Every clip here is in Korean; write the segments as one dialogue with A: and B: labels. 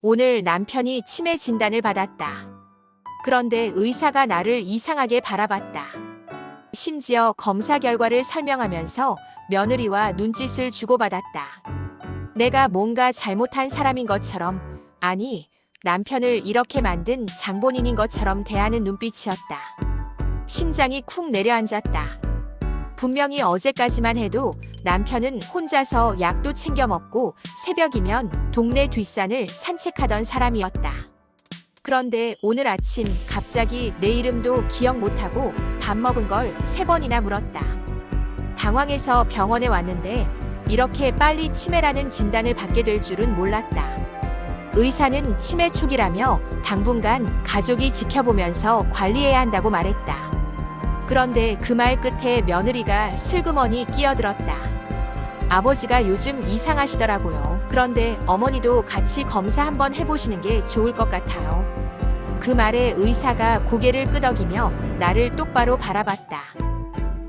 A: 오늘 남편이 치매 진단을 받았다. 그런데 의사가 나를 이상하게 바라봤다. 심지어 검사 결과를 설명하면서 며느리와 눈짓을 주고받았다. 내가 뭔가 잘못한 사람인 것처럼, 아니, 남편을 이렇게 만든 장본인인 것처럼 대하는 눈빛이었다. 심장이 쿵 내려앉았다. 분명히 어제까지만 해도 남편은 혼자서 약도 챙겨 먹고 새벽이면 동네 뒷산을 산책하던 사람이었다. 그런데 오늘 아침 갑자기 내 이름도 기억 못하고 밥 먹은 걸 3번이나 물었다. 당황해서 병원에 왔는데 이렇게 빨리 치매라는 진단을 받게 될 줄은 몰랐다. 의사는 치매 초기라며 당분간 가족이 지켜보면서 관리해야 한다고 말했다. 그런데 그 말 끝에 며느리가 슬그머니 끼어들었다. 아버지가 요즘 이상하시더라고요. 그런데 어머니도 같이 검사 한번 해보시는 게 좋을 것 같아요. 그 말에 의사가 고개를 끄덕이며 나를 똑바로 바라봤다.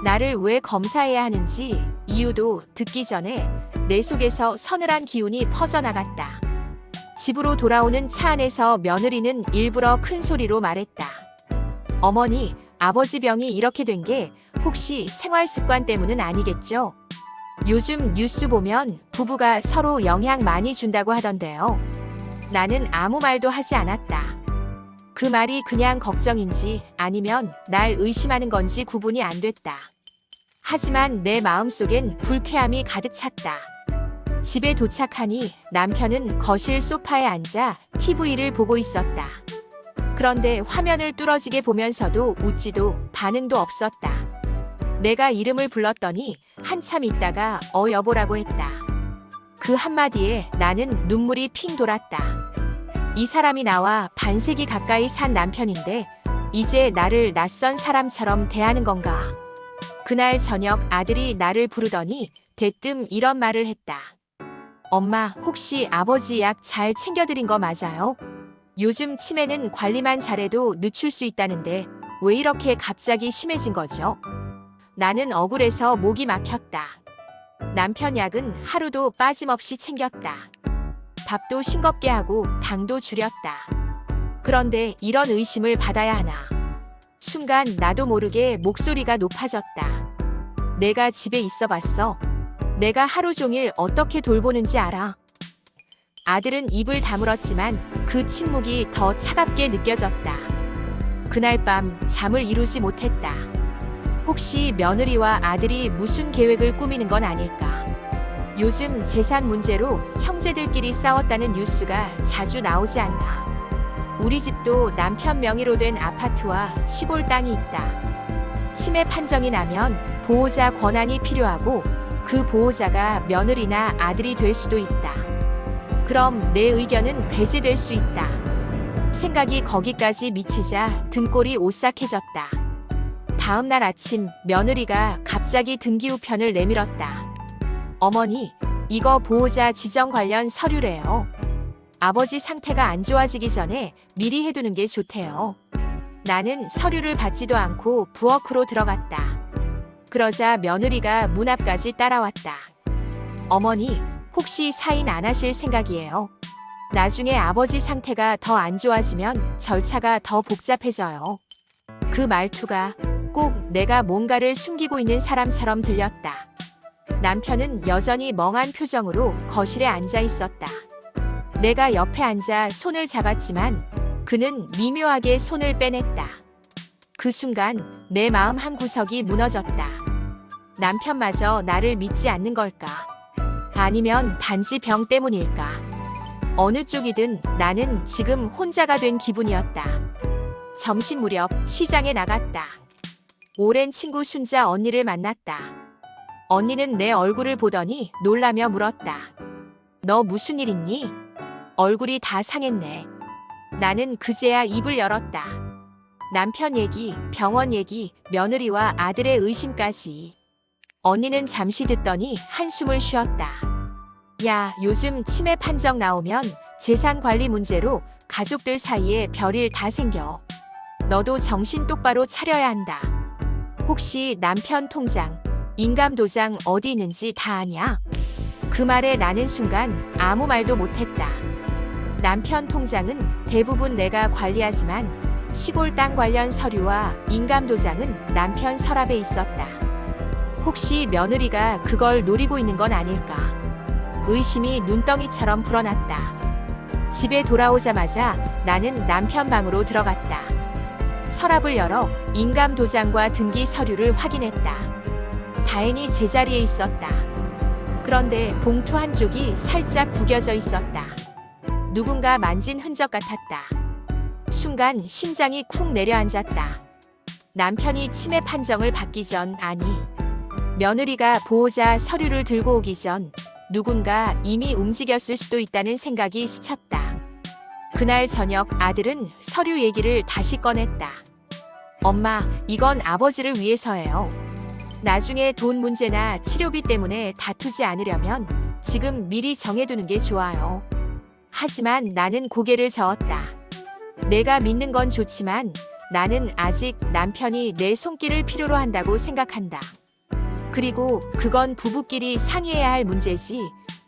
A: 나를 왜 검사해야 하는지 이유도 듣기 전에 내 속에서 서늘한 기운이 퍼져나갔다. 집으로 돌아오는 차 안에서 며느리는 일부러 큰 소리로 말했다. 어머니, 아버지 병이 이렇게 된 게 혹시 생활 습관 때문은 아니겠죠? 요즘 뉴스 보면 부부가 서로 영향 많이 준다고 하던데요. 나는 아무 말도 하지 않았다. 그 말이 그냥 걱정인지 아니면 날 의심하는 건지 구분이 안 됐다. 하지만 내 마음속엔 불쾌함이 가득 찼다. 집에 도착하니 남편은 거실 소파에 앉아 TV를 보고 있었다. 그런데 화면을 뚫어지게 보면서도 웃지도 반응도 없었다. 내가 이름을 불렀더니 한참 있다가 여보라고 했다. 그 한마디에 나는 눈물이 핑 돌았다. 이 사람이 나와 반세기 가까이 산 남편인데 이제 나를 낯선 사람처럼 대하는 건가? 그날 저녁 아들이 나를 부르더니 대뜸 이런 말을 했다. 엄마, 혹시 아버지 약 잘 챙겨드린 거 맞아요? 요즘 치매는 관리만 잘해도 늦출 수 있다는데 왜 이렇게 갑자기 심해진 거죠? 나는 억울해서 목이 막혔다. 남편 약은 하루도 빠짐없이 챙겼다. 밥도 싱겁게 하고 당도 줄였다. 그런데 이런 의심을 받아야 하나? 순간 나도 모르게 목소리가 높아졌다. 내가 집에 있어 봤어. 내가 하루 종일 어떻게 돌보는지 알아. 아들은 입을 다물었지만 그 침묵이 더 차갑게 느껴졌다. 그날 밤 잠을 이루지 못했다. 혹시 며느리와 아들이 무슨 계획을 꾸미는 건 아닐까? 요즘 재산 문제로 형제들끼리 싸웠다는 뉴스가 자주 나오지 않나. 우리 집도 남편 명의로 된 아파트와 시골 땅이 있다. 치매 판정이 나면 보호자 권한이 필요하고 그 보호자가 며느리나 아들이 될 수도 있다. 그럼 내 의견은 배제될 수 있다. 생각이 거기까지 미치자 등골이 오싹해졌다. 다음 날 아침 며느리가 갑자기 등기우편을 내밀었다. 어머니, 이거 보호자 지정 관련 서류래요. 아버지 상태가 안 좋아지기 전에 미리 해두는 게 좋대요. 나는 서류를 받지도 않고 부엌으로 들어갔다. 그러자 며느리가 문 앞까지 따라왔다. 어머니, 혹시 사인 안 하실 생각이에요? 나중에 아버지 상태가 더 안 좋아지면 절차가 더 복잡해져요. 그 말투가 꼭 내가 뭔가를 숨기고 있는 사람처럼 들렸다. 남편은 여전히 멍한 표정으로 거실에 앉아 있었다. 내가 옆에 앉아 손을 잡았지만 그는 미묘하게 손을 빼냈다. 그 순간 내 마음 한 구석이 무너졌다. 남편마저 나를 믿지 않는 걸까? 아니면 단지 병 때문일까? 어느 쪽이든 나는 지금 혼자가 된 기분이었다. 점심 무렵 시장에 나갔다. 오랜 친구 순자 언니를 만났다. 언니는 내 얼굴을 보더니 놀라며 물었다. 너 무슨 일 있니? 얼굴이 다 상했네. 나는 그제야 입을 열었다. 남편 얘기, 병원 얘기, 며느리와 아들의 의심까지. 언니는 잠시 듣더니 한숨을 쉬었다. 야, 요즘 치매 판정 나오면 재산 관리 문제로 가족들 사이에 별일 다 생겨. 너도 정신 똑바로 차려야 한다. 혹시 남편 통장, 인감도장 어디 있는지 다 아냐? 그 말에 나는 순간 아무 말도 못했다. 남편 통장은 대부분 내가 관리하지만 시골 땅 관련 서류와 인감도장은 남편 서랍에 있었다. 혹시 며느리가 그걸 노리고 있는 건 아닐까? 의심이 눈덩이처럼 불어났다. 집에 돌아오자마자 나는 남편 방으로 들어갔다. 서랍을 열어 인감도장과 등기 서류를 확인했다. 다행히 제자리에 있었다. 그런데 봉투 한쪽이 살짝 구겨져 있었다. 누군가 만진 흔적 같았다. 순간 심장이 쿵 내려앉았다. 남편이 치매 판정을 받기 전, 아니, 며느리가 보호자 서류를 들고 오기 전 누군가 이미 움직였을 수도 있다는 생각이 스쳤다. 그날 저녁 아들은 서류 얘기를 다시 꺼냈다. 엄마, 이건 아버지를 위해서예요. 나중에 돈 문제나 치료비 때문에 다투지 않으려면 지금 미리 정해두는 게 좋아요. 하지만 나는 고개를 저었다. 내가 믿는 건 좋지만 나는 아직 남편이 내 손길을 필요로 한다고 생각한다. 그리고 그건 부부끼리 상의해야 할 문제지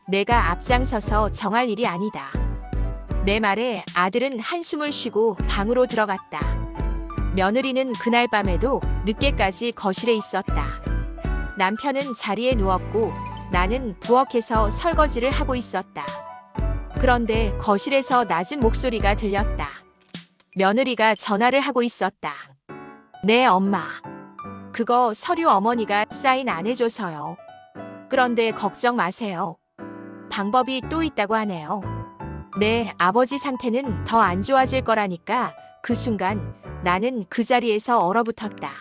A: 내가 앞장서서 정할 일이 아니다. 내 말에 아들은 한숨을 쉬고 방으로 들어갔다. 며느리는 그날 밤에도 늦게까지 거실에 있었다. 남편은 자리에 누웠고 나는 부엌에서 설거지를 하고 있었다. 그런데 거실에서 낮은 목소리가 들렸다. 며느리가 전화를 하고 있었다. 네, 엄마. 그거 서류 어머니가 사인 안 해줘서요. 그런데 걱정 마세요. 방법이 또 있다고 하네요. 네, 아버지 상태는 더 안 좋아질 거라니까. 그 순간 나는 그 자리에서 얼어붙었다.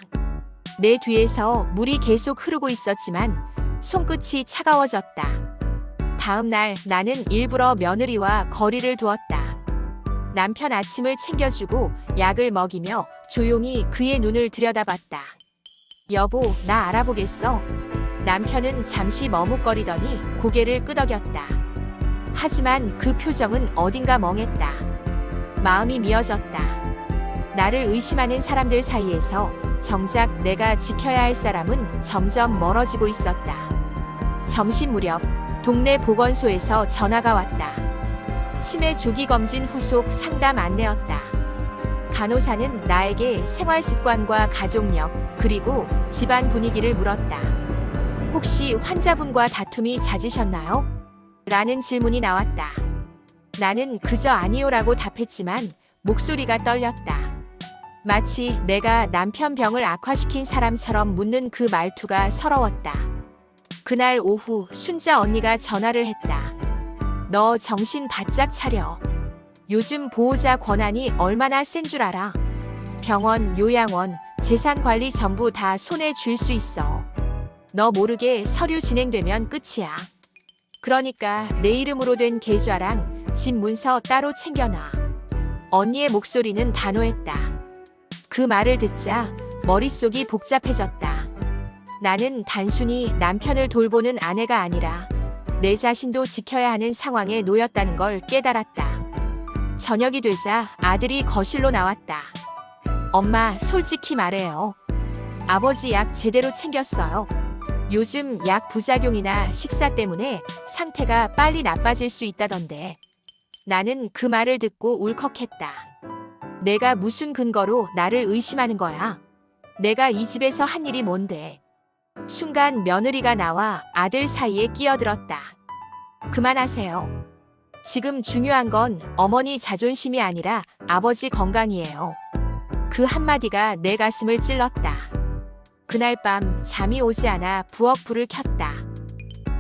A: 내 뒤에서 물이 계속 흐르고 있었지만 손끝이 차가워졌다. 다음 날 나는 일부러 며느리와 거리를 두었다. 남편 아침을 챙겨주고 약을 먹이며 조용히 그의 눈을 들여다봤다. 여보, 나 알아보겠어. 남편은 잠시 머뭇거리더니 고개를 끄덕였다. 하지만 그 표정은 어딘가 멍했다. 마음이 미어졌다. 나를 의심하는 사람들 사이에서 정작 내가 지켜야 할 사람은 점점 멀어지고 있었다. 점심 무렵 동네 보건소에서 전화가 왔다. 치매 조기 검진 후속 상담 안내였다. 간호사는 나에게 생활 습관과 가족력, 그리고 집안 분위기를 물었다. 혹시 환자분과 다툼이 잦으셨나요? 라는 질문이 나왔다. 나는 그저 아니요라고 답했지만 목소리가 떨렸다. 마치 내가 남편 병을 악화시킨 사람처럼 묻는 그 말투가 서러웠다. 그날 오후 순자 언니가 전화를 했다. 너 정신 바짝 차려. 요즘 보호자 권한이 얼마나 센 줄 알아? 병원, 요양원, 재산 관리 전부 다 손에 쥘 수 있어. 너 모르게 서류 진행되면 끝이야. 그러니까 내 이름으로 된 계좌랑 집 문서 따로 챙겨놔. 언니의 목소리는 단호했다. 그 말을 듣자 머릿속이 복잡해졌다. 나는 단순히 남편을 돌보는 아내가 아니라 내 자신도 지켜야 하는 상황에 놓였다는 걸 깨달았다. 저녁이 되자 아들이 거실로 나왔다. 엄마, 솔직히 말해요. 아버지 약 제대로 챙겼어요. 요즘 약 부작용이나 식사 때문에 상태가 빨리 나빠질 수 있다던데. 나는 그 말을 듣고 울컥했다. 내가 무슨 근거로 나를 의심하는 거야? 내가 이 집에서 한 일이 뭔데? 순간 며느리가 나와 아들 사이에 끼어들었다. 그만하세요. 지금 중요한 건 어머니 자존심이 아니라 아버지 건강이에요. 그 한마디가 내 가슴을 찔렀다. 그날 밤 잠이 오지 않아 부엌 불을 켰다.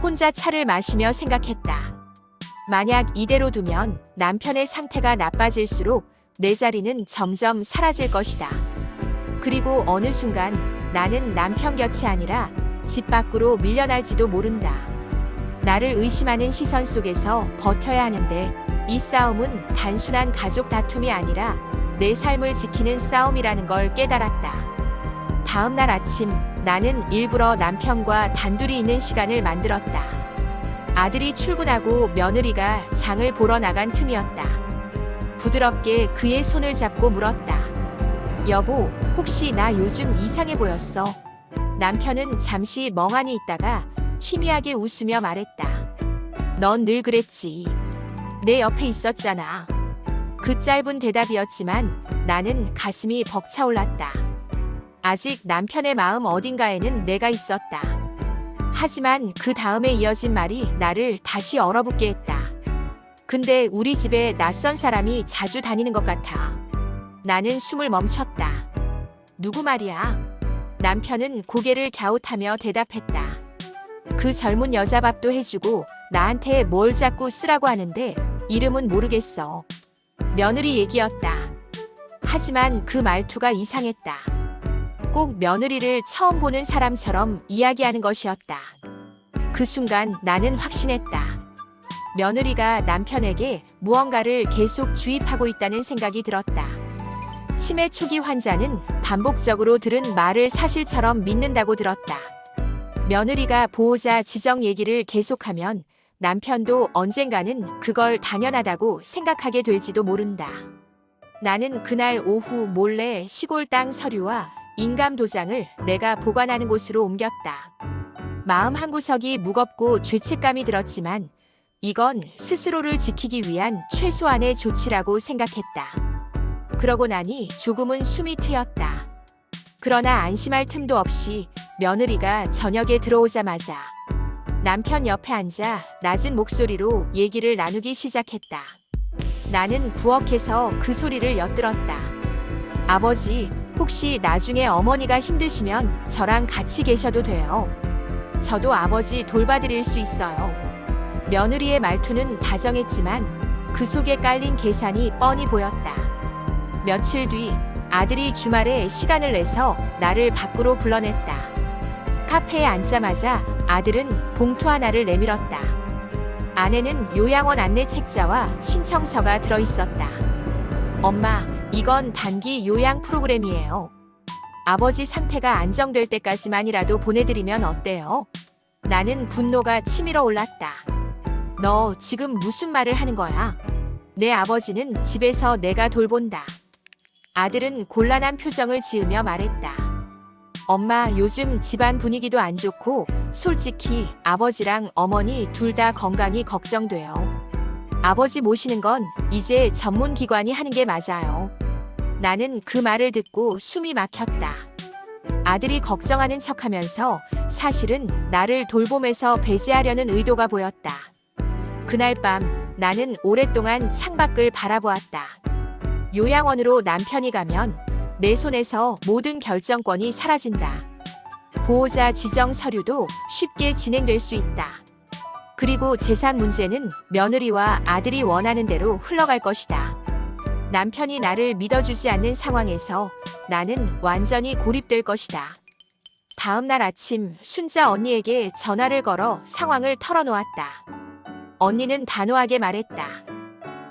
A: 혼자 차를 마시며 생각했다. 만약 이대로 두면 남편의 상태가 나빠질수록 내 자리는 점점 사라질 것이다. 그리고 어느 순간 나는 남편 곁이 아니라 집 밖으로 밀려날지도 모른다. 나를 의심하는 시선 속에서 버텨야 하는데 이 싸움은 단순한 가족 다툼이 아니라 내 삶을 지키는 싸움이라는 걸 깨달았다. 다음 날 아침 나는 일부러 남편과 단둘이 있는 시간을 만들었다. 아들이 출근하고 며느리가 장을 보러 나간 틈이었다. 부드럽게 그의 손을 잡고 물었다. 여보, 혹시 나 요즘 이상해 보였어? 남편은 잠시 멍하니 있다가 희미하게 웃으며 말했다. 넌 늘 그랬지. 내 옆에 있었잖아. 그 짧은 대답이었지만 나는 가슴이 벅차올랐다. 아직 남편의 마음 어딘가에는 내가 있었다. 하지만 그 다음에 이어진 말이 나를 다시 얼어붙게 했다. 근데 우리 집에 낯선 사람이 자주 다니는 것 같아. 나는 숨을 멈췄다. 누구 말이야? 남편은 고개를 갸웃하며 대답했다. 그 젊은 여자 밥도 해주고 나한테 뭘 자꾸 쓰라고 하는데 이름은 모르겠어. 며느리 얘기였다. 하지만 그 말투가 이상했다. 꼭 며느리를 처음 보는 사람처럼 이야기하는 것이었다. 그 순간 나는 확신했다. 며느리가 남편에게 무언가를 계속 주입하고 있다는 생각이 들었다. 치매 초기 환자는 반복적으로 들은 말을 사실처럼 믿는다고 들었다. 며느리가 보호자 지정 얘기를 계속하면 남편도 언젠가는 그걸 당연하다고 생각하게 될지도 모른다. 나는 그날 오후 몰래 시골 땅 서류와 인감 도장을 내가 보관하는 곳으로 옮겼다. 마음 한구석이 무겁고 죄책감이 들었지만 이건 스스로를 지키기 위한 최소한의 조치라고 생각했다. 그러고 나니 조금은 숨이 트였다. 그러나 안심할 틈도 없이 며느리가 저녁에 들어오자마자 남편 옆에 앉아 낮은 목소리로 얘기를 나누기 시작했다. 나는 부엌에서 그 소리를 엿들었다. 아버지, 혹시 나중에 어머니가 힘드시면 저랑 같이 계셔도 돼요. 저도 아버지 돌봐드릴 수 있어요. 며느리의 말투는 다정했지만 그 속에 깔린 계산이 뻔히 보였다. 며칠 뒤 아들이 주말에 시간을 내서 나를 밖으로 불러냈다. 카페에 앉자마자 아들은 봉투 하나를 내밀었다. 안에는 요양원 안내 책자와 신청서가 들어있었다. 엄마, 이건 단기 요양 프로그램이에요. 아버지 상태가 안정될 때까지만이라도 보내드리면 어때요? 나는 분노가 치밀어 올랐다. 너 지금 무슨 말을 하는 거야? 내 아버지는 집에서 내가 돌본다. 아들은 곤란한 표정을 지으며 말했다. 엄마, 요즘 집안 분위기도 안 좋고 솔직히 아버지랑 어머니 둘 다 건강이 걱정돼요. 아버지 모시는 건 이제 전문기관이 하는 게 맞아요. 나는 그 말을 듣고 숨이 막혔다. 아들이 걱정하는 척하면서 사실은 나를 돌봄에서 배제하려는 의도가 보였다. 그날 밤 나는 오랫동안 창밖을 바라보았다. 요양원으로 남편이 가면 내 손에서 모든 결정권이 사라진다. 보호자 지정 서류도 쉽게 진행될 수 있다. 그리고 재산 문제는 며느리와 아들이 원하는 대로 흘러갈 것이다. 남편이 나를 믿어주지 않는 상황에서 나는 완전히 고립될 것이다. 다음 날 아침 순자 언니에게 전화를 걸어 상황을 털어놓았다. 언니는 단호하게 말했다.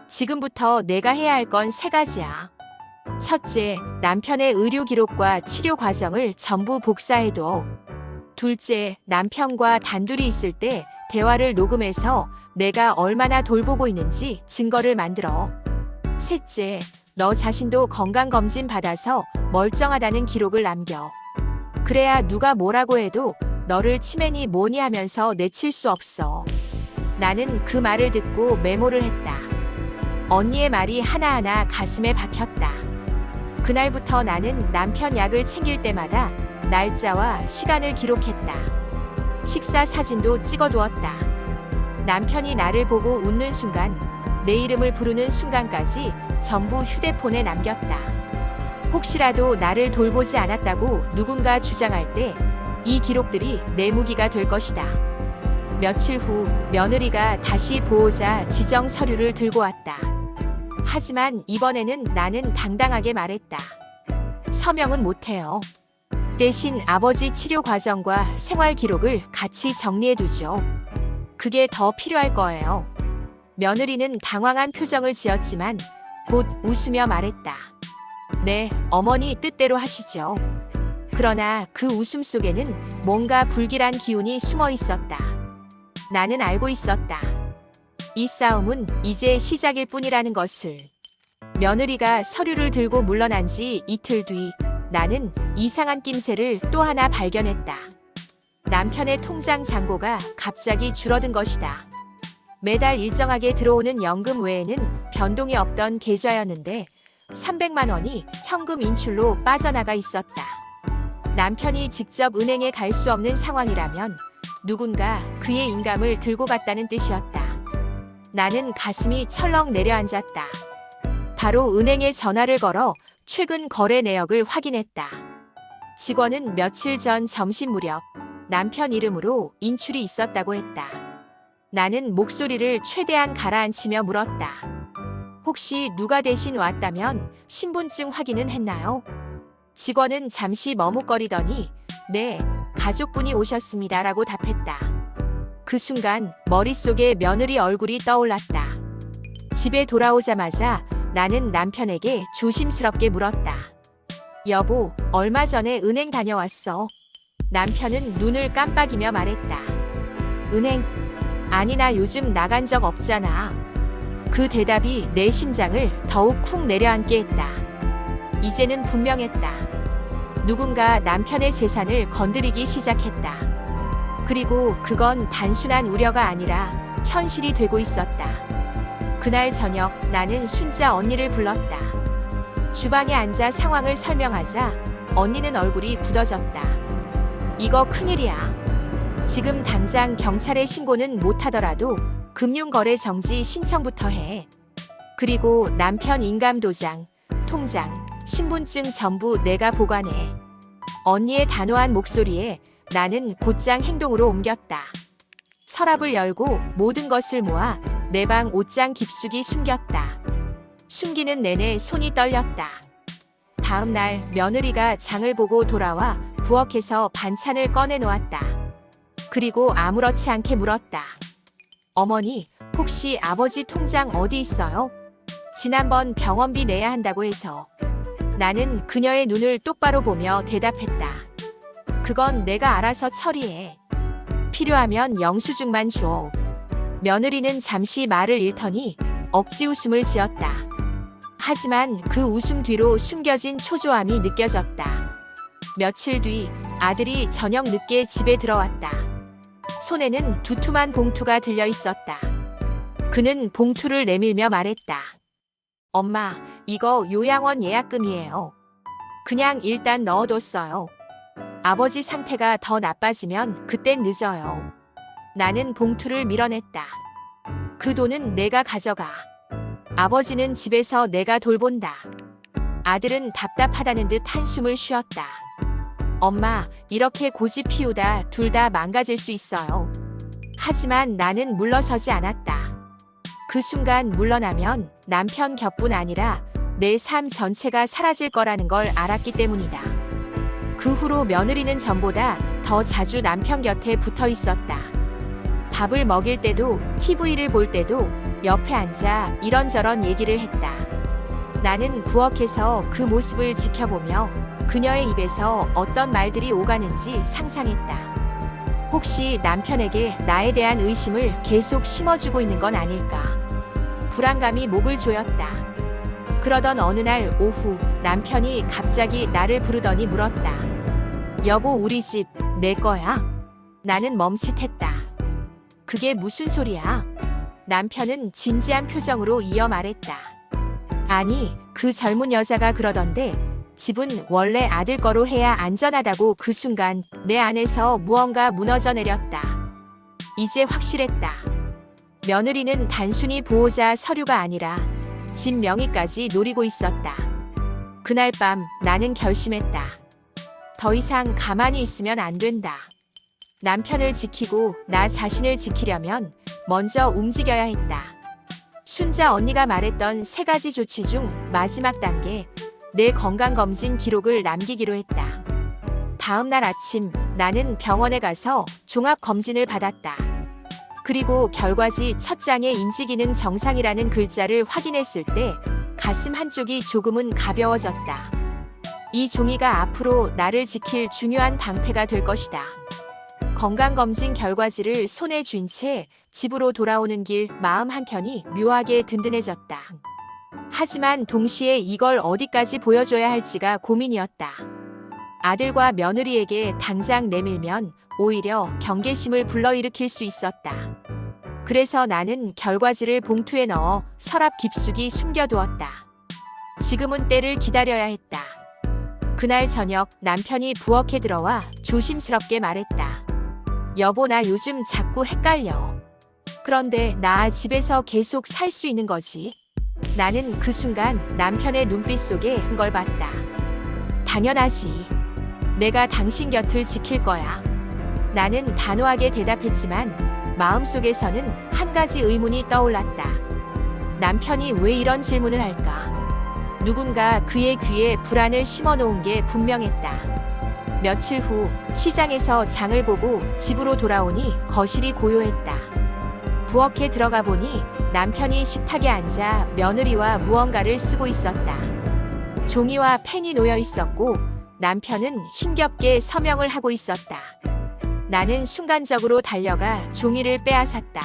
A: 지금부터 내가 해야 할 건 3가지야. 첫째, 남편의 의료 기록과 치료 과정을 전부 복사해둬. 둘째, 남편과 단둘이 있을 때 대화를 녹음해서 내가 얼마나 돌보고 있는지 증거를 만들어. 셋째, 너 자신도 건강검진 받아서 멀쩡하다는 기록을 남겨. 그래야 누가 뭐라고 해도 너를 치매니 뭐니 하면서 내칠 수 없어. 나는 그 말을 듣고 메모를 했다. 언니의 말이 하나하나 가슴에 박혔다. 그날부터 나는 남편 약을 챙길 때마다 날짜와 시간을 기록했다. 식사 사진도 찍어두었다. 남편이 나를 보고 웃는 순간, 내 이름을 부르는 순간까지 전부 휴대폰에 남겼다. 혹시라도 나를 돌보지 않았다고 누군가 주장할 때 이 기록들이 내 무기가 될 것이다. 며칠 후 며느리가 다시 보호자 지정 서류를 들고 왔다. 하지만 이번에는 나는 당당하게 말했다. 서명은 못해요. 대신 아버지 치료 과정과 생활 기록을 같이 정리해두죠. 그게 더 필요할 거예요. 며느리는 당황한 표정을 지었지만 곧 웃으며 말했다. 네, 어머니 뜻대로 하시죠. 그러나 그 웃음 속에는 뭔가 불길한 기운이 숨어 있었다. 나는 알고 있었다. 이 싸움은 이제 시작일 뿐이라는 것을. 며느리가 서류를 들고 물러난 지 이틀 뒤 나는 이상한 낌새를 또 하나 발견했다. 남편의 통장 잔고가 갑자기 줄어든 것이다. 매달 일정하게 들어오는 연금 외에는 변동이 없던 계좌였는데 300만 원이 현금 인출로 빠져나가 있었다. 남편이 직접 은행에 갈 수 없는 상황이라면 누군가 그의 인감을 들고 갔다는 뜻이었다. 나는 가슴이 철렁 내려앉았다. 바로 은행에 전화를 걸어 최근 거래 내역을 확인했다. 직원은 며칠 전 점심 무렵 남편 이름으로 인출이 있었다고 했다. 나는 목소리를 최대한 가라앉히며 물었다. 혹시 누가 대신 왔다면 신분증 확인은 했나요? 직원은 잠시 머뭇거리더니 네, 가족분이 오셨습니다라고 답했다. 그 순간 머릿속에 며느리 얼굴이 떠올랐다. 집에 돌아오자마자 나는 남편에게 조심스럽게 물었다. 여보, 얼마 전에 은행 다녀왔어. 남편은 눈을 깜빡이며 말했다. 은행? 아니, 나 요즘 나간 적 없잖아. 그 대답이 내 심장을 더욱 쿵 내려앉게 했다. 이제는 분명했다. 누군가 남편의 재산을 건드리기 시작했다. 그리고 그건 단순한 우려가 아니라 현실이 되고 있었다. 그날 저녁 나는 순자 언니를 불렀다. 주방에 앉아 상황을 설명하자 언니는 얼굴이 굳어졌다. 이거 큰일이야. 지금 당장 경찰에 신고는 못하더라도 금융거래 정지 신청부터 해. 그리고 남편 인감도장, 통장, 신분증 전부 내가 보관해. 언니의 단호한 목소리에 나는 곧장 행동으로 옮겼다. 서랍을 열고 모든 것을 모아 내 방 옷장 깊숙이 숨겼다. 숨기는 내내 손이 떨렸다. 다음 날 며느리가 장을 보고 돌아와 부엌에서 반찬을 꺼내 놓았다. 그리고 아무렇지 않게 물었다. 어머니, 혹시 아버지 통장 어디 있어요? 지난번 병원비 내야 한다고 해서. 나는 그녀의 눈을 똑바로 보며 대답했다. 그건 내가 알아서 처리해. 필요하면 영수증만 줘. 며느리는 잠시 말을 잃더니 억지 웃음을 지었다. 하지만 그 웃음 뒤로 숨겨진 초조함이 느껴졌다. 며칠 뒤 아들이 저녁 늦게 집에 들어왔다. 손에는 두툼한 봉투가 들려 있었다. 그는 봉투를 내밀며 말했다. 엄마, 이거 요양원 예약금이에요. 그냥 일단 넣어뒀어요. 아버지 상태가 더 나빠지면 그땐 늦어요. 나는 봉투를 밀어냈다. 그 돈은 내가 가져가. 아버지는 집에서 내가 돌본다. 아들은 답답하다는 듯 한숨을 쉬었다. 엄마, 이렇게 고집 피우다 둘 다 망가질 수 있어요. 하지만 나는 물러서지 않았다. 그 순간 물러나면 남편 곁뿐 아니라 내 삶 전체가 사라질 거라는 걸 알았기 때문이다. 그 후로 며느리는 전보다 더 자주 남편 곁에 붙어 있었다. 밥을 먹일 때도 TV를 볼 때도 옆에 앉아 이런저런 얘기를 했다. 나는 부엌에서 그 모습을 지켜보며 그녀의 입에서 어떤 말들이 오가는지 상상했다. 혹시 남편에게 나에 대한 의심을 계속 심어주고 있는 건 아닐까? 불안감이 목을 조였다. 그러던 어느 날 오후 남편이 갑자기 나를 부르더니 물었다. 여보, 우리 집 내 거야? 나는 멈칫했다. 그게 무슨 소리야? 남편은 진지한 표정으로 이어 말했다. 아니, 그 젊은 여자가 그러던데 집은 원래 아들 거로 해야 안전하다고. 그 순간 내 안에서 무언가 무너져 내렸다. 이제 확실했다. 며느리는 단순히 보호자 서류가 아니라 집 명의까지 노리고 있었다. 그날 밤 나는 결심했다. 더 이상 가만히 있으면 안 된다. 남편을 지키고 나 자신을 지키려면 먼저 움직여야 했다. 순자 언니가 말했던 3가지 조치 중 마지막 단계, 내 건강검진 기록을 남기기로 했다. 다음 날 아침 나는 병원에 가서 종합검진을 받았다. 그리고 결과지 첫 장에 인지기능 정상이라는 글자를 확인했을 때 가슴 한쪽이 조금은 가벼워졌다. 이 종이가 앞으로 나를 지킬 중요한 방패가 될 것이다. 건강검진 결과지를 손에 쥔 채 집으로 돌아오는 길 마음 한켠이 묘하게 든든해졌다. 하지만 동시에 이걸 어디까지 보여줘야 할지가 고민이었다. 아들과 며느리에게 당장 내밀면 오히려 경계심을 불러일으킬 수 있었다. 그래서 나는 결과지를 봉투에 넣어 서랍 깊숙이 숨겨두었다. 지금은 때를 기다려야 했다. 그날 저녁 남편이 부엌에 들어와 조심스럽게 말했다. 여보, 나 요즘 자꾸 헷갈려. 그런데 나 집에서 계속 살 수 있는 거지? 나는 그 순간 남편의 눈빛 속에 걸 봤다. 당연하지. 내가 당신 곁을 지킬 거야. 나는 단호하게 대답했지만 마음속에서는 한 가지 의문이 떠올랐다. 남편이 왜 이런 질문을 할까? 누군가 그의 귀에 불안을 심어놓은 게 분명했다. 며칠 후 시장에서 장을 보고 집으로 돌아오니 거실이 고요했다. 부엌에 들어가 보니 남편이 식탁에 앉아 며느리와 무언가를 쓰고 있었다. 종이와 펜이 놓여 있었고 남편은 힘겹게 서명을 하고 있었다. 나는 순간적으로 달려가 종이를 빼앗았다.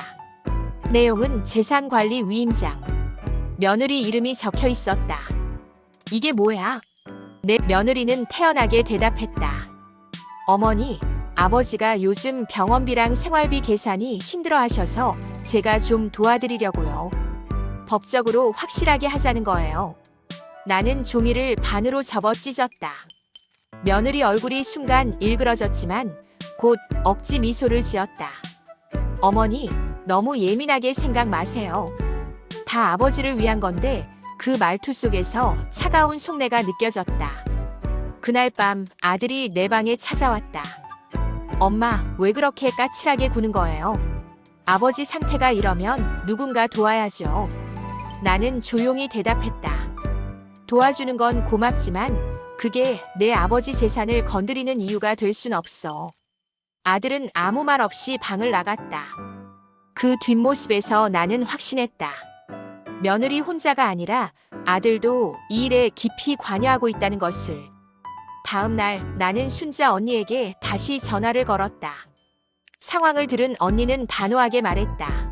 A: 내용은 재산관리 위임장. 며느리 이름이 적혀 있었다. 이게 뭐야? 내 며느리는 태연하게 대답했다. 어머니, 아버지가 요즘 병원비랑 생활비 계산이 힘들어 하셔서 제가 좀 도와드리려고요. 법적으로 확실하게 하자는 거예요. 나는 종이를 반으로 접어 찢었다. 며느리 얼굴이 순간 일그러졌지만 곧 억지 미소를 지었다. 어머니, 너무 예민하게 생각 마세요. 다 아버지를 위한 건데 그 말투 속에서 차가운 속내가 느껴졌다. 그날 밤 아들이 내 방에 찾아왔다. 엄마, 왜 그렇게 까칠하게 구는 거예요? 아버지 상태가 이러면 누군가 도와야죠. 나는 조용히 대답했다. 도와주는 건 고맙지만 그게 내 아버지 재산을 건드리는 이유가 될 순 없어. 아들은 아무 말 없이 방을 나갔다. 그 뒷모습에서 나는 확신했다. 며느리 혼자가 아니라 아들도 이 일에 깊이 관여하고 있다는 것을. 다음 날 나는 순자 언니에게 다시 전화를 걸었다. 상황을 들은 언니는 단호하게 말했다.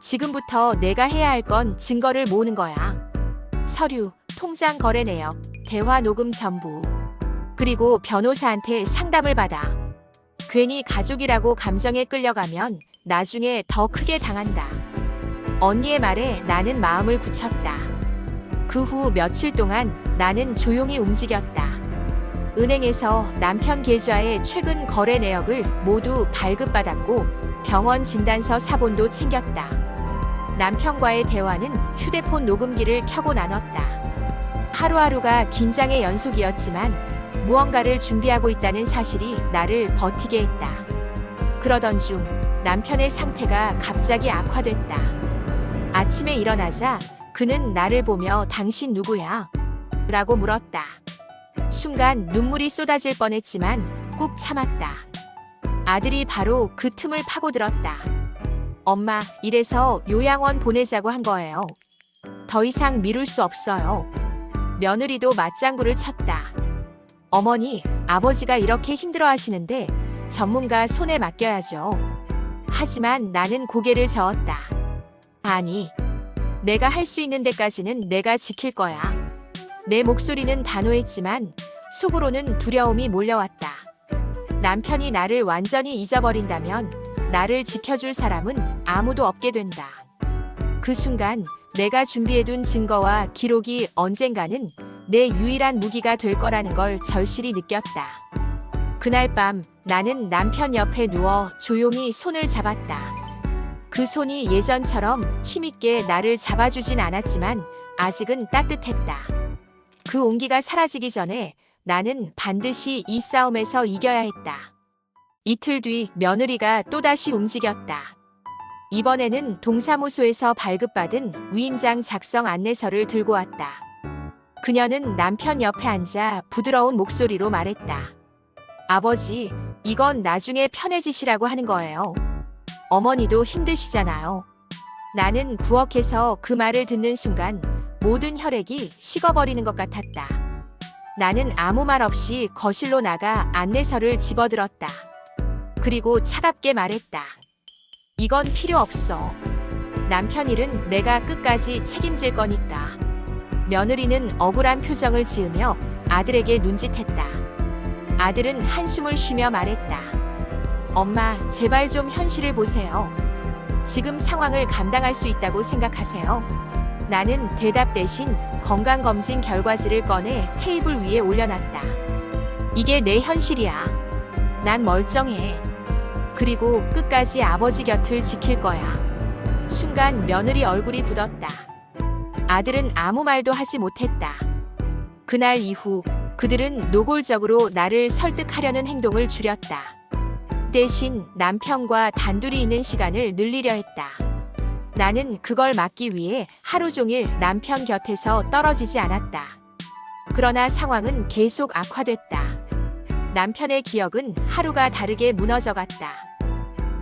A: 지금부터 내가 해야 할 건 증거를 모으는 거야. 서류, 통장 거래 내역, 대화 녹음 전부. 그리고 변호사한테 상담을 받아. 괜히 가족이라고 감정에 끌려가면 나중에 더 크게 당한다. 언니의 말에 나는 마음을 굳혔다. 그 후 며칠 동안 나는 조용히 움직였다. 은행에서 남편 계좌의 최근 거래 내역을 모두 발급받았고 병원 진단서 사본도 챙겼다. 남편과의 대화는 휴대폰 녹음기를 켜고 나눴다. 하루하루가 긴장의 연속이었지만 무언가를 준비하고 있다는 사실이 나를 버티게 했다. 그러던 중 남편의 상태가 갑자기 악화됐다. 아침에 일어나자 그는 나를 보며 당신 누구야? 라고 물었다. 순간 눈물이 쏟아질 뻔했지만 꾹 참았다. 아들이 바로 그 틈을 파고들었다. 엄마, 이래서 요양원 보내자고 한 거예요. 더 이상 미룰 수 없어요. 며느리도 맞장구를 쳤다. 어머니, 아버지가 이렇게 힘들어 하시는데 전문가 손에 맡겨야죠. 하지만 나는 고개를 저었다. 아니, 내가 할 수 있는 데까지는 내가 지킬 거야. 내 목소리는 단호했지만 속으로는 두려움이 몰려왔다. 남편이 나를 완전히 잊어버린다면 나를 지켜줄 사람은 아무도 없게 된다. 그 순간 내가 준비해둔 증거와 기록이 언젠가는 내 유일한 무기가 될 거라는 걸 절실히 느꼈다. 그날 밤 나는 남편 옆에 누워 조용히 손을 잡았다. 그 손이 예전처럼 힘있게 나를 잡아주진 않았지만 아직은 따뜻했다. 그 온기가 사라지기 전에 나는 반드시 이 싸움에서 이겨야 했다. 이틀 뒤 며느리가 또다시 움직였다. 이번에는 동사무소에서 발급받은 위임장 작성 안내서를 들고 왔다. 그녀는 남편 옆에 앉아 부드러운 목소리로 말했다. 아버지, 이건 나중에 편해지시라고 하는 거예요. 어머니도 힘드시잖아요. 나는 부엌에서 그 말을 듣는 순간 모든 혈액이 식어버리는 것 같았다. 나는 아무 말 없이 거실로 나가 안내서를 집어들었다. 그리고 차갑게 말했다. 이건 필요 없어. 남편 일은 내가 끝까지 책임질 거니까. 며느리는 억울한 표정을 지으며 아들에게 눈짓했다. 아들은 한숨을 쉬며 말했다. 엄마, 제발 좀 현실을 보세요. 지금 상황을 감당할 수 있다고 생각하세요? 나는 대답 대신 건강검진 결과지를 꺼내 테이블 위에 올려놨다. 이게 내 현실이야. 난 멀쩡해. 그리고 끝까지 아버지 곁을 지킬 거야. 순간 며느리 얼굴이 굳었다. 아들은 아무 말도 하지 못했다. 그날 이후 그들은 노골적으로 나를 설득하려는 행동을 줄였다. 대신 남편과 단둘이 있는 시간을 늘리려 했다. 나는 그걸 막기 위해 하루 종일 남편 곁에서 떨어지지 않았다. 그러나 상황은 계속 악화됐다. 남편의 기억은 하루가 다르게 무너져갔다.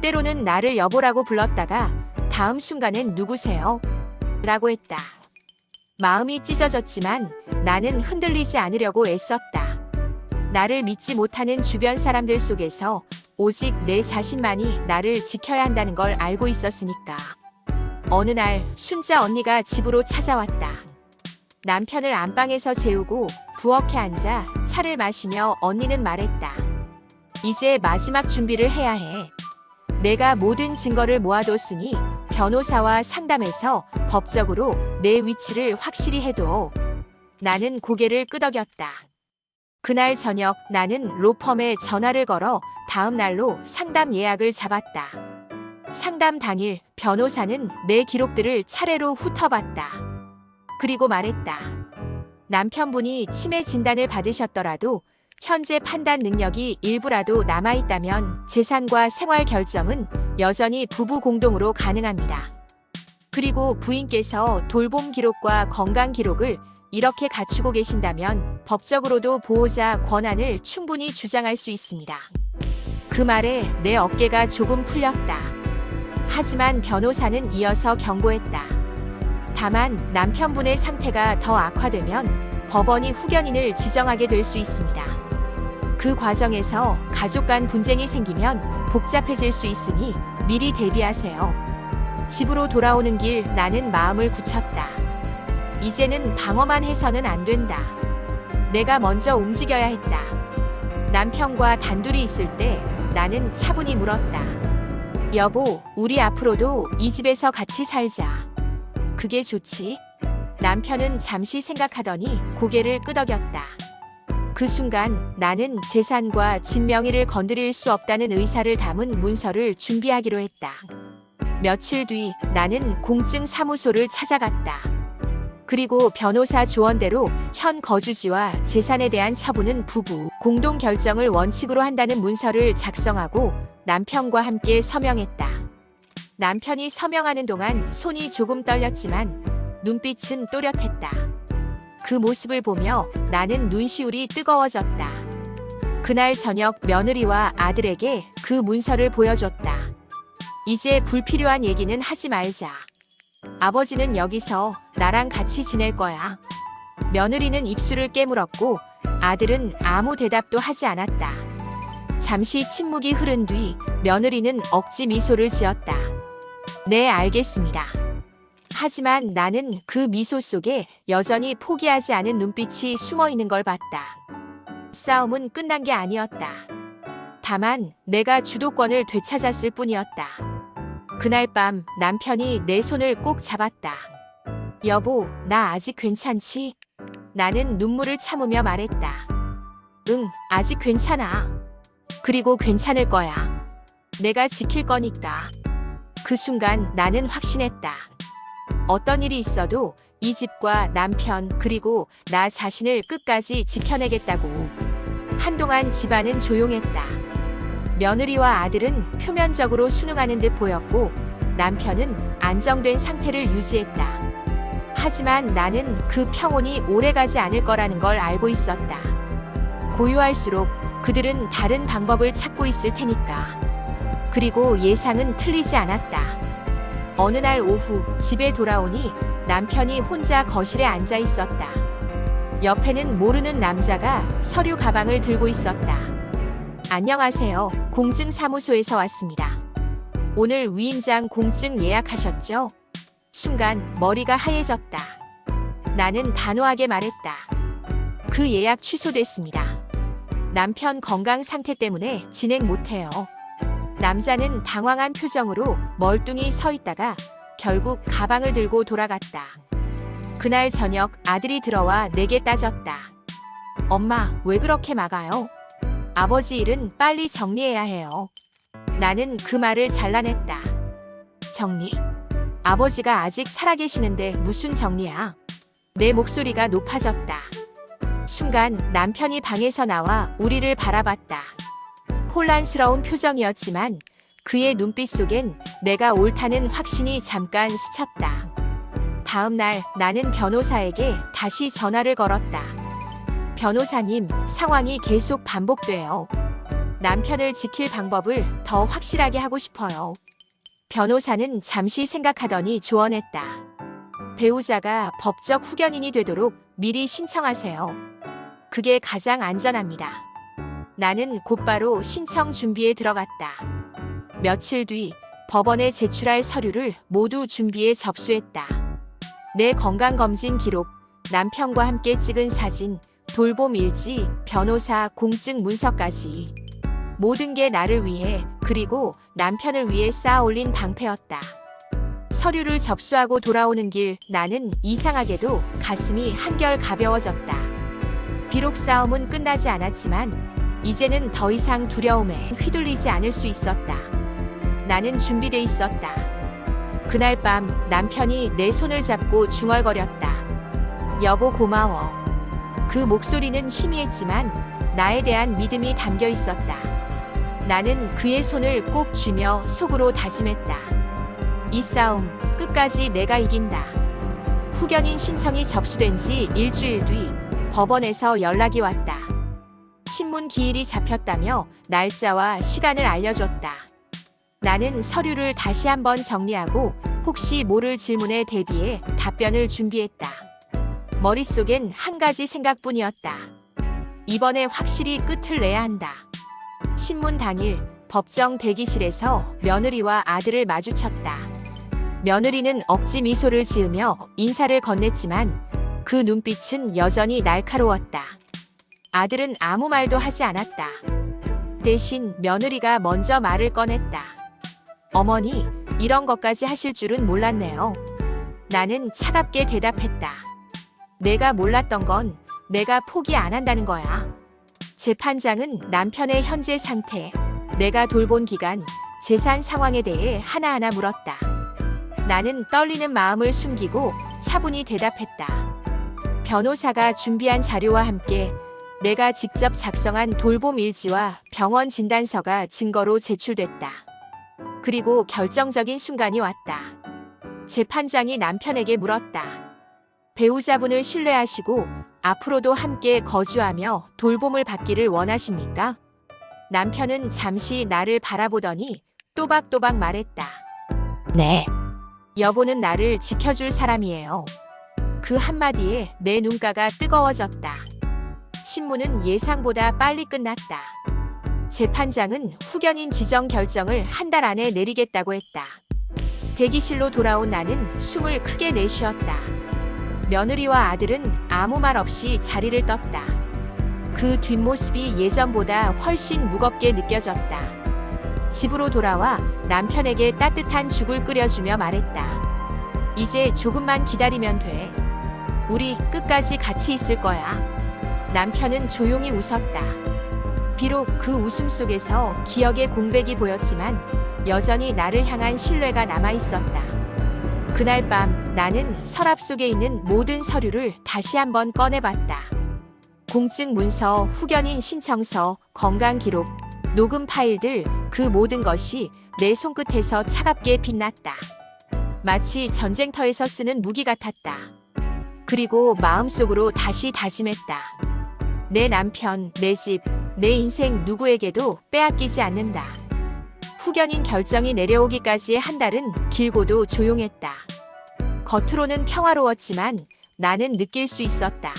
A: 때로는 나를 여보라고 불렀다가 다음 순간엔 누구세요? 라고 했다. 마음이 찢어졌지만 나는 흔들리지 않으려고 애썼다. 나를 믿지 못하는 주변 사람들 속에서 오직 내 자신만이 나를 지켜야 한다는 걸 알고 있었으니까. 어느 날 순자 언니가 집으로 찾아왔다. 남편을 안방에서 재우고 부엌에 앉아 차를 마시며 언니는 말했다. 이제 마지막 준비를 해야 해. 내가 모든 증거를 모아뒀으니 변호사와 상담해서 법적으로 내 위치를 확실히 해둬. 나는 고개를 끄덕였다. 그날 저녁 나는 로펌에 전화를 걸어 다음 날로 상담 예약을 잡았다. 상담 당일 변호사는 내 기록들을 차례로 훑어봤다. 그리고 말했다. 남편분이 치매 진단을 받으셨더라도 현재 판단 능력이 일부라도 남아있다면 재산과 생활 결정은 여전히 부부 공동으로 가능합니다. 그리고 부인께서 돌봄 기록과 건강 기록을 이렇게 갖추고 계신다면 법적으로도 보호자 권한을 충분히 주장할 수 있습니다. 그 말에 내 어깨가 조금 풀렸다. 하지만 변호사는 이어서 경고했다. 다만 남편분의 상태가 더 악화되면 법원이 후견인을 지정하게 될 수 있습니다. 그 과정에서 가족 간 분쟁이 생기면 복잡해질 수 있으니 미리 대비하세요. 집으로 돌아오는 길 나는 마음을 굳혔다. 이제는 방어만 해서는 안 된다. 내가 먼저 움직여야 했다. 남편과 단둘이 있을 때 나는 차분히 물었다. 여보, 우리 앞으로도 이 집에서 같이 살자. 그게 좋지? 남편은 잠시 생각하더니 고개를 끄덕였다. 그 순간 나는 재산과 집 명의를 건드릴 수 없다는 의사를 담은 문서를 준비하기로 했다. 며칠 뒤 나는 공증사무소를 찾아갔다. 그리고 변호사 조언대로 현 거주지와 재산에 대한 처분은 부부 공동 결정을 원칙으로 한다는 문서를 작성하고 남편과 함께 서명했다. 남편이 서명하는 동안 손이 조금 떨렸지만 눈빛은 또렷했다. 그 모습을 보며 나는 눈시울이 뜨거워졌다. 그날 저녁 며느리와 아들에게 그 문서를 보여줬다. 이제 불필요한 얘기는 하지 말자. 아버지는 여기서 나랑 같이 지낼 거야. 며느리는 입술을 깨물었고 아들은 아무 대답도 하지 않았다. 잠시 침묵이 흐른 뒤 며느리는 억지 미소를 지었다. 네, 알겠습니다. 하지만 나는 그 미소 속에 여전히 포기하지 않은 눈빛이 숨어 있는 걸 봤다. 싸움은 끝난 게 아니었다. 다만 내가 주도권을 되찾았을 뿐이었다. 그날 밤 남편이 내 손을 꼭 잡았다. 여보, 나 아직 괜찮지? 나는 눈물을 참으며 말했다. 응, 아직 괜찮아. 그리고 괜찮을 거야. 내가 지킬 거니까. 그 순간 나는 확신했다. 어떤 일이 있어도 이 집과 남편 그리고 나 자신을 끝까지 지켜내겠다고. 한동안 집안은 조용했다. 며느리와 아들은 표면적으로 순응하는 듯 보였고 남편은 안정된 상태를 유지했다. 하지만 나는 그 평온이 오래가지 않을 거라는 걸 알고 있었다. 고요할수록 그들은 다른 방법을 찾고 있을 테니까. 그리고 예상은 틀리지 않았다. 어느 날 오후 집에 돌아오니 남편이 혼자 거실에 앉아 있었다. 옆에는 모르는 남자가 서류 가방을 들고 있었다. 안녕하세요. 공증사무소에서 왔습니다. 오늘 위임장 공증 예약하셨죠? 순간 머리가 하얘졌다. 나는 단호하게 말했다. 그 예약 취소됐습니다. 남편 건강 상태 때문에 진행 못해요. 남자는 당황한 표정으로 멀뚱히 서 있다가 결국 가방을 들고 돌아갔다. 그날 저녁 아들이 들어와 내게 따졌다. 엄마, 왜 그렇게 막아요? 아버지 일은 빨리 정리해야 해요. 나는 그 말을 잘라냈다. 정리? 아버지가 아직 살아계시는데 무슨 정리야? 내 목소리가 높아졌다. 순간 남편이 방에서 나와 우리를 바라봤다. 혼란스러운 표정이었지만 그의 눈빛 속엔 내가 옳다는 확신이 잠깐 스쳤다. 다음 날 나는 변호사에게 다시 전화를 걸었다. 변호사님, 상황이 계속 반복돼요. 남편을 지킬 방법을 더 확실하게 하고 싶어요. 변호사는 잠시 생각하더니 조언했다. 배우자가 법적 후견인이 되도록 미리 신청하세요. 그게 가장 안전합니다. 나는 곧바로 신청 준비에 들어갔다. 며칠 뒤 법원에 제출할 서류를 모두 준비해 접수했다. 내 건강검진 기록, 남편과 함께 찍은 사진, 돌봄 일지, 변호사 공증 문서까지. 모든 게 나를 위해 그리고 남편을 위해 쌓아 올린 방패였다. 서류를 접수하고 돌아오는 길 나는 이상하게도 가슴이 한결 가벼워졌다. 비록 싸움은 끝나지 않았지만 이제는 더 이상 두려움에 휘둘리지 않을 수 있었다. 나는 준비돼 있었다. 그날 밤 남편이 내 손을 잡고 중얼거렸다. 여보 고마워. 그 목소리는 희미했지만 나에 대한 믿음이 담겨 있었다. 나는 그의 손을 꼭 쥐며 속으로 다짐했다. 이 싸움 끝까지 내가 이긴다. 후견인 신청이 접수된 지 일주일 뒤 법원에서 연락이 왔다. 신문 기일이 잡혔다며 날짜와 시간을 알려줬다. 나는 서류를 다시 한번 정리하고 혹시 모를 질문에 대비해 답변을 준비했다. 머릿속엔 한 가지 생각뿐이었다. 이번에 확실히 끝을 내야 한다. 신문 당일 법정 대기실에서 며느리와 아들을 마주쳤다. 며느리는 억지 미소를 지으며 인사를 건넸지만 그 눈빛은 여전히 날카로웠다. 아들은 아무 말도 하지 않았다. 대신 며느리가 먼저 말을 꺼냈다. 어머니, 이런 것까지 하실 줄은 몰랐네요. 나는 차갑게 대답했다. 내가 몰랐던 건 내가 포기 안 한다는 거야. 재판장은 남편의 현재 상태, 내가 돌본 기간, 재산 상황에 대해 하나하나 물었다. 나는 떨리는 마음을 숨기고 차분히 대답했다. 변호사가 준비한 자료와 함께 내가 직접 작성한 돌봄 일지와 병원 진단서가 증거로 제출됐다. 그리고 결정적인 순간이 왔다. 재판장이 남편에게 물었다. 배우자분을 신뢰하시고 앞으로도 함께 거주하며 돌봄을 받기를 원하십니까? 남편은 잠시 나를 바라보더니 또박또박 말했다. 네. 여보는 나를 지켜줄 사람이에요. 그 한마디에 내 눈가가 뜨거워졌다. 신문은 예상보다 빨리 끝났다. 재판장은 후견인 지정 결정을 한 달 안에 내리겠다고 했다. 대기실로 돌아온 나는 숨을 크게 내쉬었다. 며느리와 아들은 아무 말 없이 자리를 떴다. 그 뒷모습이 예전보다 훨씬 무겁게 느껴졌다. 집으로 돌아와 남편에게 따뜻한 죽을 끓여주며 말했다. 이제 조금만 기다리면 돼. 우리 끝까지 같이 있을 거야. 남편은 조용히 웃었다. 비록 그 웃음 속에서 기억의 공백이 보였지만 여전히 나를 향한 신뢰가 남아있었다. 그날 밤 나는 서랍 속에 있는 모든 서류를 다시 한번 꺼내봤다. 공증 문서, 후견인 신청서, 건강 기록, 녹음 파일들, 그 모든 것이 내 손끝에서 차갑게 빛났다. 마치 전쟁터에서 쓰는 무기 같았다. 그리고 마음속으로 다시 다짐했다. 내 남편, 내 집, 내 인생 누구에게도 빼앗기지 않는다. 후견인 결정이 내려오기까지 한 달은 길고도 조용했다. 겉으로는 평화로웠지만 나는 느낄 수 있었다.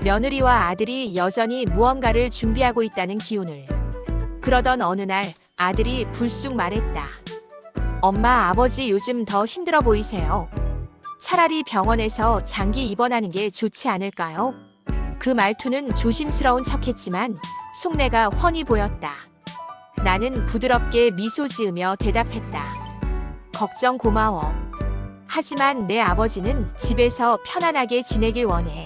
A: 며느리와 아들이 여전히 무언가를 준비하고 있다는 기운을. 그러던 어느 날 아들이 불쑥 말했다. 엄마, 아버지 요즘 더 힘들어 보이세요. 차라리 병원에서 장기 입원하는 게 좋지 않을까요? 그 말투는 조심스러운 척했지만 속내가 훤히 보였다. 나는 부드럽게 미소 지으며 대답했다. 걱정 고마워. 하지만 내 아버지는 집에서 편안하게 지내길 원해.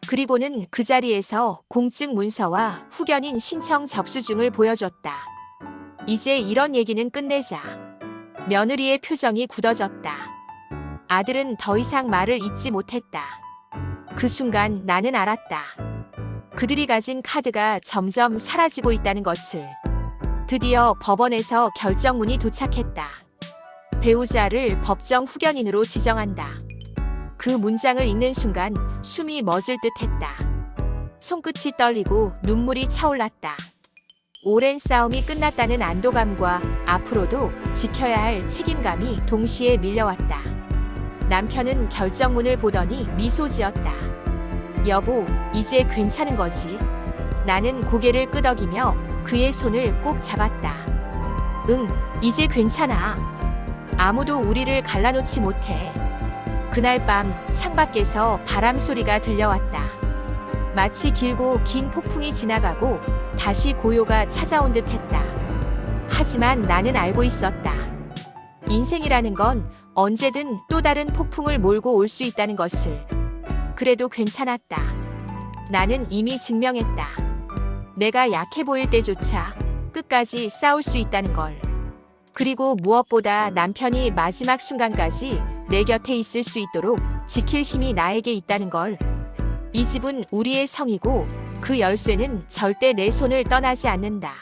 A: 그리고는 그 자리에서 공증 문서와 후견인 신청 접수증을 보여줬다. 이제 이런 얘기는 끝내자. 며느리의 표정이 굳어졌다. 아들은 더 이상 말을 잇지 못했다. 그 순간 나는 알았다. 그들이 가진 카드가 점점 사라지고 있다는 것을. 드디어 법원에서 결정문이 도착했다. 배우자를 법정 후견인으로 지정한다. 그 문장을 읽는 순간 숨이 멎을 듯했다. 손끝이 떨리고 눈물이 차올랐다. 오랜 싸움이 끝났다는 안도감과 앞으로도 지켜야 할 책임감이 동시에 밀려왔다. 남편은 결정문을 보더니 미소 지었다. 여보, 이제 괜찮은 거지? 나는 고개를 끄덕이며 그의 손을 꼭 잡았다. 응, 이제 괜찮아. 아무도 우리를 갈라놓지 못해. 그날 밤 창밖에서 바람 소리가 들려왔다. 마치 길고 긴 폭풍이 지나가고 다시 고요가 찾아온 듯했다. 하지만 나는 알고 있었다. 인생이라는 건 언제든 또 다른 폭풍을 몰고 올 수 있다는 것을. 그래도 괜찮았다. 나는 이미 증명했다. 내가 약해 보일 때조차 끝까지 싸울 수 있다는 걸. 그리고 무엇보다 남편이 마지막 순간까지 내 곁에 있을 수 있도록 지킬 힘이 나에게 있다는 걸. 이 집은 우리의 성이고 그 열쇠는 절대 내 손을 떠나지 않는다.